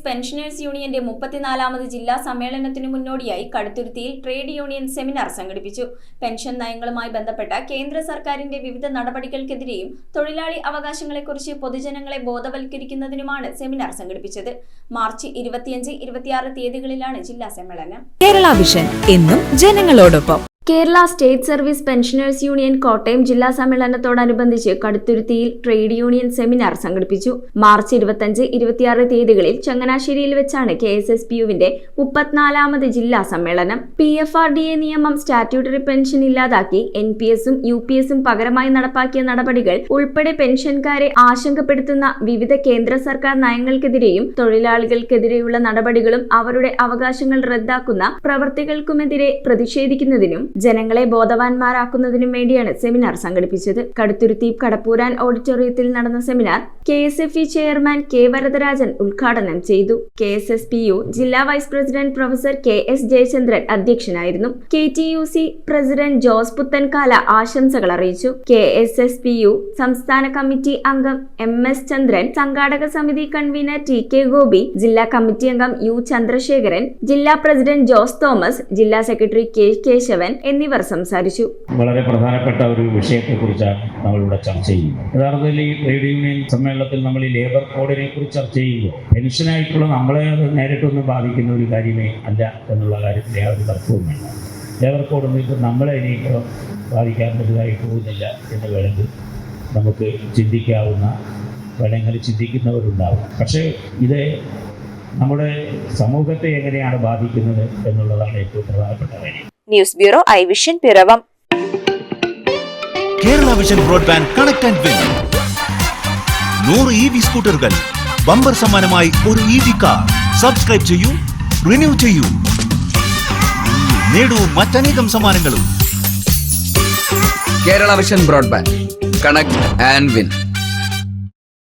Pensioners യൂണിയന്റെ 34ാമത് ജില്ലാ സമ്മേളനത്തിനു മുന്നോടിയായി കടുത്തുരുത്തിയിൽ ട്രേഡ് യൂണിയൻ സെമിനാർ സംഘടിപ്പിച്ചു. പെൻഷൻ നയങ്ങളുമായി ബന്ധപ്പെട്ട കേന്ദ്ര സർക്കാരിന്റെ വിവിധ നടപടികൾക്കെതിരെയും തൊഴിലാളി അവകാശങ്ങളെക്കുറിച്ച് പൊതുജനങ്ങളെ ബോധവൽക്കരിക്കുന്നതിനുമാണ് സെമിനാർ സംഘടിപ്പിച്ചത്. മാർച്ച് 25-26 തീയതികളിലാണ് ജില്ലാ സമ്മേളനം. കേരള വിഷൻ എന്നും ജനങ്ങളോടൊപ്പം. Kerala state service pensioners union Kottayam ജില്ലാ സമ്മേളനത്തോടനുബന്ധിച്ച് കടുത്തുരുത്തിയിൽ ട്രേഡ് യൂണിയൻ സെമിനാർ സംഘടിപ്പിച്ചു. മാർച്ച് 25-26 തീയതികളിൽ ചങ്ങനാശ്ശേരിയിൽ വെച്ചാണ് KSSPU-വിന്റെ 34ാമത് ജില്ലാ സമ്മേളനം. PFRDA നിയമം സ്റ്റാറ്റ്യൂട്ടറി പെൻഷൻ ഇല്ലാതാക്കി NPS-ഉം UPS-ഉം പകരമായി നടപ്പാക്കിയ നടപടികൾ ഉൾപ്പെടെ പെൻഷൻകാരെ ആശങ്കപ്പെടുത്തുന്ന വിവിധ കേന്ദ്ര സർക്കാർ നയങ്ങൾക്കെതിരെയും തൊഴിലാളികൾക്കെതിരെയുള്ള നടപടികളും അവരുടെ അവകാശങ്ങൾ റദ്ദാക്കുന്ന പ്രവൃത്തികൾക്കുമെതിരെ പ്രതിഷേധിക്കുന്നതിനും ജനങ്ങളെ ബോധവാന്മാരാക്കുന്നതിനും വേണ്ടിയാണ് സെമിനാർ സംഘടിപ്പിച്ചത്. കടുത്തുരുത്തി കടപ്പൂരാൻ ഓഡിറ്റോറിയത്തിൽ നടന്ന seminar KSFE chairman K. Varadarajan ഉദ്ഘാടനം ചെയ്തു. KSSPU ജില്ലാ vice president professor KS Jayachandran അധ്യക്ഷനായിരുന്നു. KTUC പ്രസിഡന്റ് ജോസ് പുത്തൻകാല ആശംസകൾ അറിയിച്ചു. KSSPU സംസ്ഥാന കമ്മിറ്റി അംഗം MS ചന്ദ്രൻ, സംഘാടക സമിതി കൺവീനർ TK ഗോപി, ജില്ലാ കമ്മിറ്റി അംഗം U ചന്ദ്രശേഖരൻ, ജില്ലാ പ്രസിഡന്റ് ജോസ് തോമസ്, ജില്ലാ സെക്രട്ടറി K. കേശവൻ എന്നിവർ സംസാരിച്ചു. വളരെ പ്രധാനപ്പെട്ട ഒരു വിഷയത്തെക്കുറിച്ചാണ് നമ്മളിവിടെ ചർച്ച ചെയ്യുന്നത്. യഥാർത്ഥത്തിൽ ഈ ട്രേഡ് യൂണിയൻ സമ്മേളനത്തിൽ നമ്മൾ ഈ ലേബർ കോഡിനെ കുറിച്ച് ചർച്ച ചെയ്യുമ്പോൾ പെൻഷനായിട്ടുള്ള നമ്മളെ അത് നേരിട്ടൊന്നും ബാധിക്കുന്ന ഒരു കാര്യമേ അല്ല എന്നുള്ള കാര്യത്തിൽ യാതൊരു തർക്കവും വേണ്ട. ലേബർ കോഡൊന്നും ഇപ്പോൾ നമ്മളെ ഇനിയിപ്പോൾ ബാധിക്കാൻ വലുതായി പോകുന്നില്ല എന്ന് വേണമെങ്കിൽ നമുക്ക് വേണമെങ്കിൽ ചിന്തിക്കുന്നവരുണ്ടാവും. പക്ഷേ ഇത് നമ്മുടെ സമൂഹത്തെ എങ്ങനെയാണ് ബാധിക്കുന്നത് എന്നുള്ളതാണ് ഏറ്റവും പ്രധാനപ്പെട്ട കാര്യം. News bureau I vision Piravom. Kerala vision broadband connect and win 100 EV സ്കൂട്ടറുകൾ, ബമ്പർ സമ്മാനമായി ഒരു EV കാർ. സബ്സ്ക്രൈബ് ചെയ്യൂ, റിന്യൂ ചെയ്യൂ, നേടൂ മറ്റനേകം സമ്മാനങ്ങളും. Kerala vision broadband connect and win.